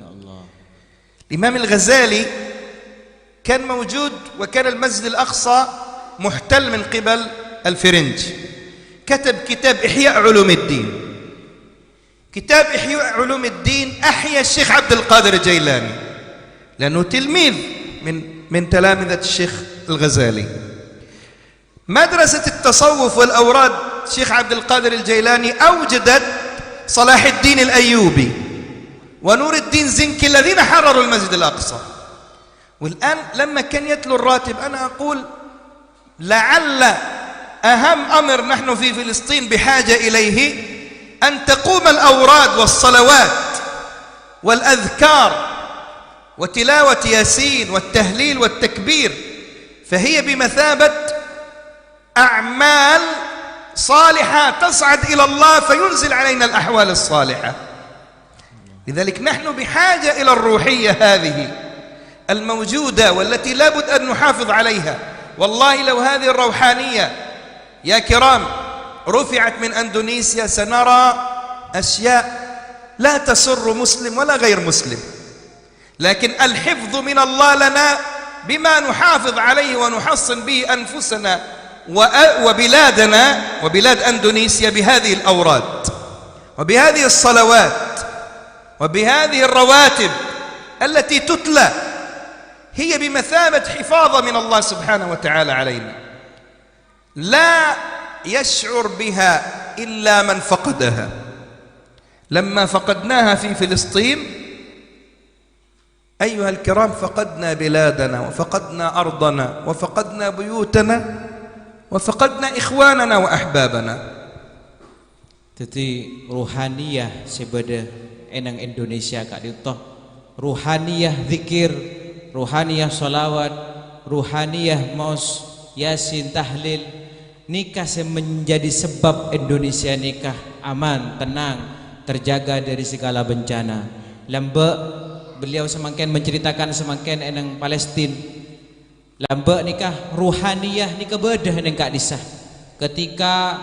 يا الله. الإمام الغزالي كان موجود وكان المسجد الأقصى محتل من قبل الفرنج. كتب كتاب إحياء علوم الدين. كتاب إحياء علوم الدين أحيا الشيخ عبد القادر الجيلاني لأنه تلميذ من تلامذة الشيخ الغزالي. مدرسة التصوف والأوراد الشيخ عبد القادر الجيلاني أوجدت صلاح الدين الأيوبي ونور الدين زنكي الذين حرروا المسجد الأقصى. والآن لما كان يتلو الراتب أنا أقول لعل أهم أمر نحن في فلسطين بحاجة إليه أن تقوم الأوراد والصلوات والأذكار وتلاوة ياسين والتهليل والتكبير فهي بمثابة أعمال صالحة تصعد إلى الله فينزل علينا الأحوال الصالحة. لذلك نحن بحاجة إلى الروحية هذه الموجودة والتي لا بد أن نحافظ عليها. والله لو هذه الروحانية يا كرام رفعت من أندونيسيا سنرى أشياء لا تسر مسلم ولا غير مسلم. لكن الحفظ من الله لنا بما نحافظ عليه ونحصن به أنفسنا وبلادنا وبلاد أندونيسيا بهذه الأوراد وبهذه الصلوات وبهذه الرواتب التي تتلى هي بمثابة حفاظة من الله سبحانه وتعالى علينا لا يشعر بها إلا من فقدها. لما فقدناها في فلسطين أيها الكرام فقدنا بلادنا وفقدنا أرضنا وفقدنا بيوتنا وفقدنا إخواننا وأحبابنا. Jadi ruhaniyah sebeda enang Indonesia Kak Dito, ruhaniyah zikir, ruhaniyah salawat, ruhaniyah maus yasin tahlil nikah menjadi sebab Indonesia nikah aman, tenang, terjaga dari segala bencana. Lambek beliau semakin menceritakan semakin enang Palestina. Lambek nikah ruhaniyah nikah bedah neng Kak Disah. Ketika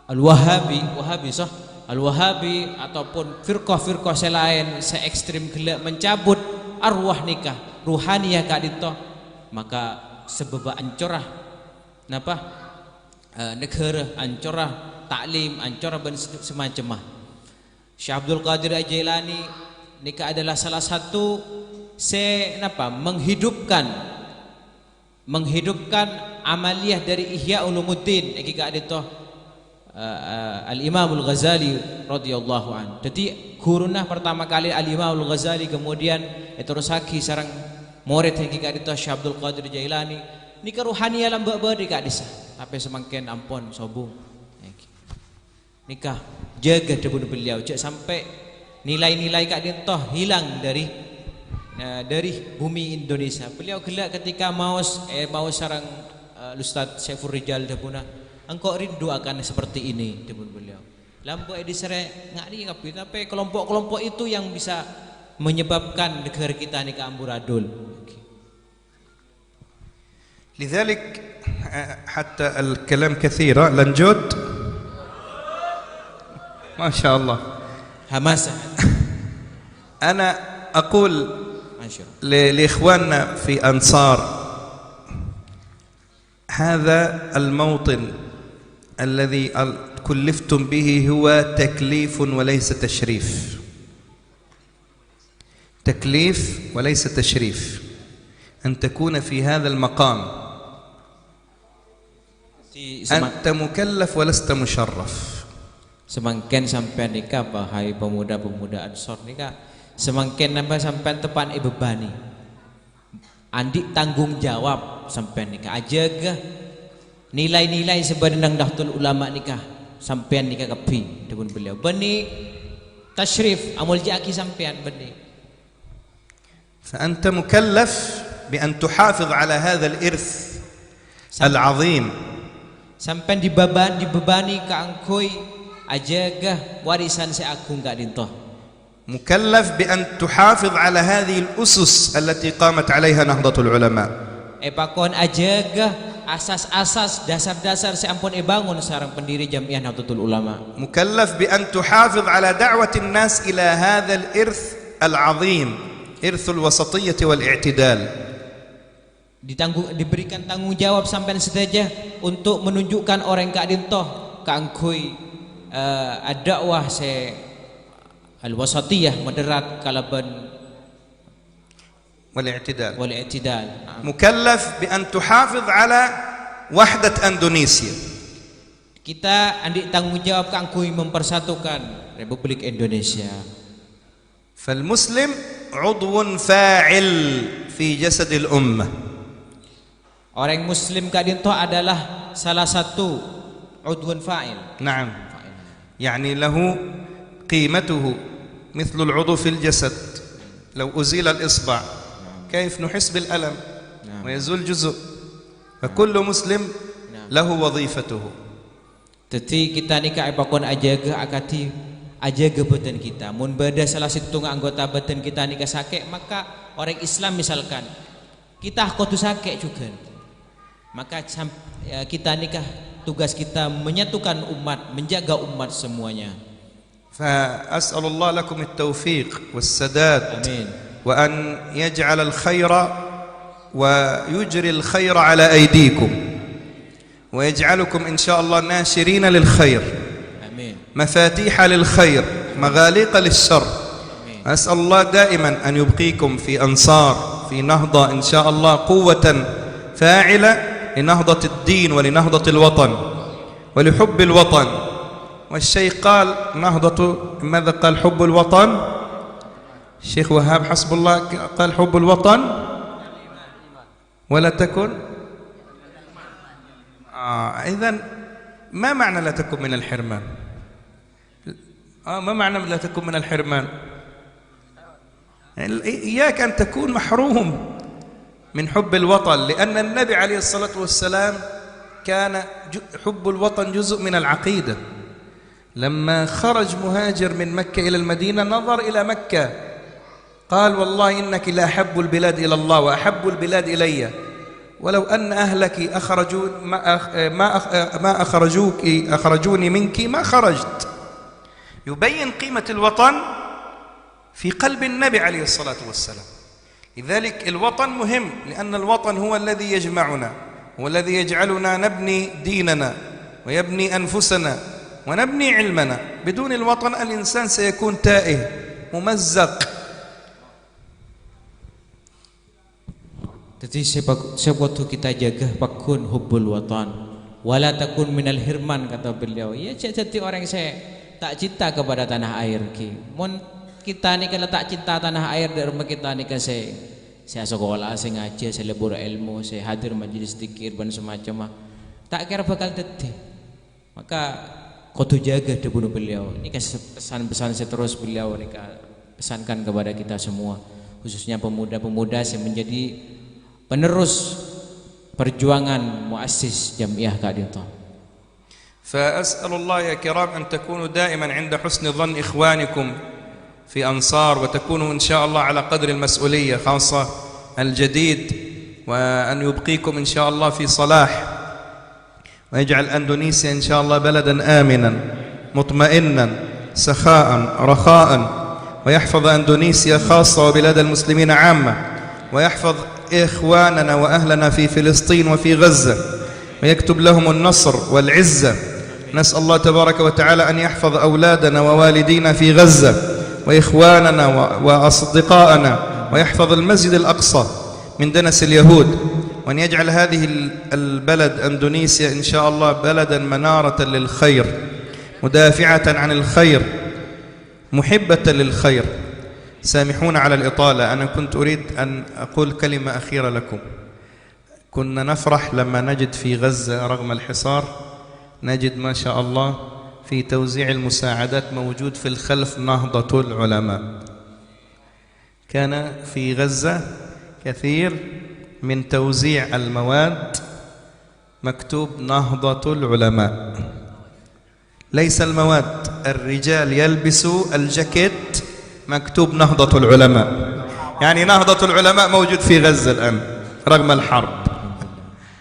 Al-Wahabi ataupun firqah-firqah selain se-ekstrim gelak mencabut arwah nikah ruhaniyah kak dito, maka sebab ancorah napa negara ancorah taklim ancorah ben semacam Syekh Abdul Qadir Al-Jailani nikah adalah salah satu menghidupkan amaliyah dari Ihya Ulumuddin iki kak dito Al-Imam Al-Ghazali radhiyallahu an. Jadi gurunah pertama kali Al-Imam Al-Ghazali, kemudian terusaki sareng murid iki kak dito Syekh Abdul Qadir Jailani nikah ruhaniyah lambak badi kak disa tapi semangken ampun sobung nikah jaga debun beliau cek sampai nilai-nilai kak dito hilang dari bumi Indonesia. Beliau gelak ketika mau sareng Ustaz Saiful Rijal debuna engkau rindu akan seperti ini debun beliau lampu disere ngari ngapi tapi kelompok-kelompok itu yang bisa menyebabkan negara kita ini keamburadul. لذلك حتى الكلام كثيرة lanjut ما شاء الله حماسة. أنا أقول لإخواننا في أنصار هذا الموطن الذي كلفتم به هو تكليف وليس تشريف، تكليف وليس تشريف، أن تكون في هذا المقام أنت مكلف ولست مشرف. Semakin sampean nikah bahai pemuda-pemuda Ansor nikah semakin nambah sampean tepan bebani andik tanggung jawab sampean nikah aja gah nilai-nilai sebenarnya Nahdlatul Ulama nikah sampean nikah kepi debun beliau beni tasyrif amul jaki sampean beni. فأنت مكلف بأن تحافظ على هذا الإرث العظيم. Sampean dibebani keangkui ajagah warisan seagung gak dintoh. مكلف بأن تحافظ على هذه الأسس التي قامت عليها نهضة العلماء. Pakon ajagah asas-asas dasar-dasar seampun bangun sarang pendiri Jamiah Nahdlatul Ulama. مكلف بأن تحافظ على دعوة الناس إلى هذا الإرث العظيم إرث الوسطية والاعتدال. Diberikan tanggung jawab sampean sedaja untuk menunjukkan orang kak dintoh kaangkui dakwah se al-wasatiyah moderat kalaban والاعتدال. مكلف بأن تحافظ على وحدة إندونيسيا. Kita andik tanggung jawab kaangkui mempersatukan Republik Indonesia. فالمسلم عضو فاعل في جسد الأمة. Orang muslim kadinto adalah salah satu udhun fa'il. نعم. يعني له قيمته مثل العضو في الجسد. لو أزيل الإصبع كيف نحس بالألم ويزول جزء. فكل مسلم له وظيفته. Tetapi kita nikah pakon ajaga akati ajaga badan kita. Mun bada salah satu anggota badan kita nikah sakit, maka orang Islam misalkan kita kudu sakit juga. Maka kita nikah tugas kita menyatukan umat, menjaga umat semuanya. فأسأل الله لكم التوفيق والسداد. آمين. وأن يجعل الخير ويجري الخير على أيديكم ويجعلكم إن شاء الله ناشرين للخير. آمين. مفاتيح للخير مغاليق للشر. آمين. أسأل الله دائما أن يبقيكم في أنصار في نهضة إن شاء الله قوة فاعلة لنهضة الدين ولنهضة الوطن ولحب الوطن. والشيخ قال نهضة ماذا قال؟ حب الوطن. الشيخ وهاب حسب الله قال حب الوطن ولا تكن إذن ما معنى لا تكن من الحرمان؟ ما معنى لا تكن من الحرمان؟ إياك أن تكون محروم من حب الوطن، لأن النبي عليه الصلاة والسلام كان حب الوطن جزء من العقيدة. لما خرج مهاجر من مكة إلى المدينة نظر إلى مكة قال والله إنك لأحب البلاد إلى الله وأحب البلاد إلي، ولو أن أهلك ما أخرجوني منك ما خرجت. يبين قيمة الوطن في قلب النبي عليه الصلاة والسلام. لذلك الوطن مهم، لأن الوطن هو الذي يجمعنا، هو الذي يجعلنا نبني ديننا ويبني أنفسنا ونبني علمنا. بدون الوطن الإنسان سيكون تائه ممزق. Jadi sewaktu kita jaga pakun hubbul watan wala takun minal hirman, kata beliau. Ya jadi orang saya tak cinta kepada tanah air ki. Mun kita ni kalau tak cinta tanah air di rumah kita ni kan saya sekolah, saya ngaji, saya lebur ilmu, saya hadir majlis zikir dan semacam tak kira bakal dadi. Maka kudu jaga dibunuh beliau. Ini kan pesan-pesan seterus beliau ini pesankan kepada kita semua, khususnya pemuda-pemuda yang menjadi penerus perjuangan muassis Jamiah Kadinto. فأسأل الله يا كرام أن تكونوا دائما عند حسن ظن إخوانكم في أنصار، وتكونوا إن شاء الله على قدر المسؤولية، خاصة الجديد، وأن يبقيكم إن شاء الله في صلاح، ويجعل أندونيسيا إن شاء الله بلدا آمنا مطمئنا سخاء رخاء، ويحفظ أندونيسيا خاصة وبلاد المسلمين عامة، ويحفظ إخواننا وأهلنا في فلسطين وفي غزة، ويكتب لهم النصر والعزة. نسأل الله تبارك وتعالى أن يحفظ أولادنا ووالدينا في غزة وإخواننا وأصدقائنا، ويحفظ المسجد الأقصى من دنس اليهود، وأن يجعل هذه البلد أندونيسيا إن شاء الله بلدا منارة للخير، مدافعة عن الخير، محبة للخير. سامحونا على الإطالة، أنا كنت أريد أن أقول كلمة أخيرة لكم. كنا نفرح لما نجد في غزة رغم الحصار نجد ما شاء الله في توزيع المساعدات موجود في الخلف نهضة العلماء. كان في غزة كثير من توزيع المواد مكتوب نهضة العلماء، ليس المواد. الرجال يلبسوا الجاكيت مكتوب نهضة العلماء، يعني نهضة العلماء موجود في غزة الآن رغم الحرب.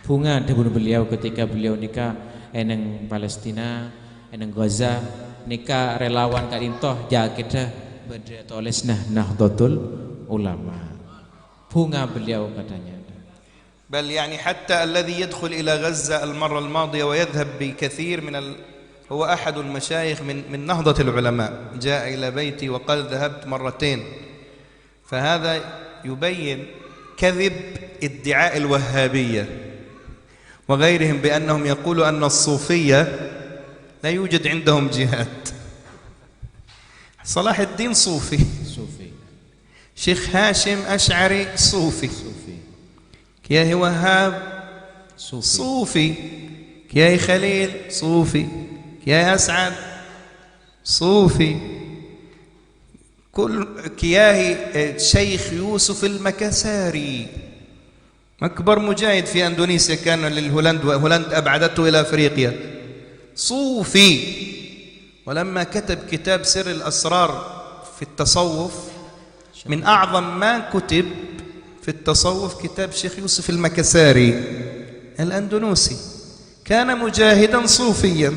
Bunga dibunuh beliau ketika beliau nikah eneng Palestina, eneng Gaza, nikah relawan Kadintoh jaketnya berdiri tulisnya Nahdlatul Ulama. Bunga beliau katanya. بل يعني حتى الذي يدخل إلى غزة المرة الماضية ويذهب بكثير هو أحد المشايخ من نهضة العلماء، جاء إلى بيتي وقال ذهبت مرتين. فهذا يبين كذب ادعاء الوهابية وغيرهم بأنهم يقولوا أن الصوفية لا يوجد عندهم جهاد. صلاح الدين صوفي، شيخ هاشم أشعري صوفي، كياهي وهاب صوفي، كياهي خليل صوفي، كياهي أسعد صوفي، كل كياهي شيخ يوسف المكساري أكبر مجاهد في أندونيسيا كان للهولند، وهولند أبعدته إلى أفريقيا، صوفي. ولما كتب كتاب سر الأسرار في التصوف، من أعظم ما كتب في التصوف كتاب شيخ يوسف المكساري الأندونوسي، كان مجاهدا صوفيا.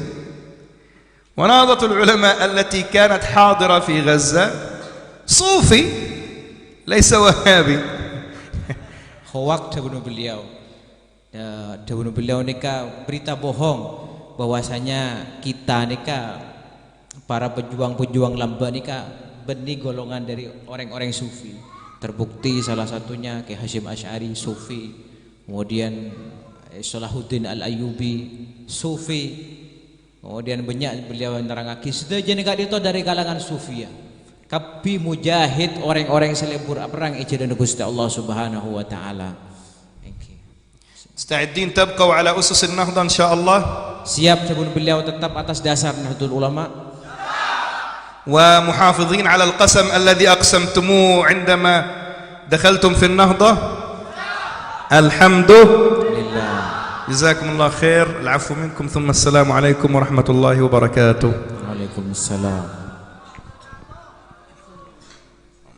ونهضة العلماء التي كانت حاضرة في غزة صوفي ليس وهابي. Hoak dibunuh beliau. Dibunuh beliau nikah berita bohong bahwasanya kita nikah para pejuang-pejuang lamba nikah benih golongan dari orang-orang sufi. Terbukti salah satunya Kiai Hasyim Asy'ari sufi, kemudian Salahuddin Al-Ayyubi sufi, kemudian banyak beliau nerangake sedaya nikah itu dari kalangan sufia. Kapi mujahid orang-orang selebur perang ijadan Gusti Allah Subhanahu wa taala. مستعدين تبقوا على أسس النهضة إن شاء الله؟ Siap sebelum beliau tetap atas dasar Nahdlatul Ulama. ومحافظين على القسم الذي أقسمتموه عندما دخلتم في النهضة؟ الحمد لله. جزاكم الله خير. العفو منكم، ثم السلام عليكم ورحمة الله وبركاته. وعليكم السلام.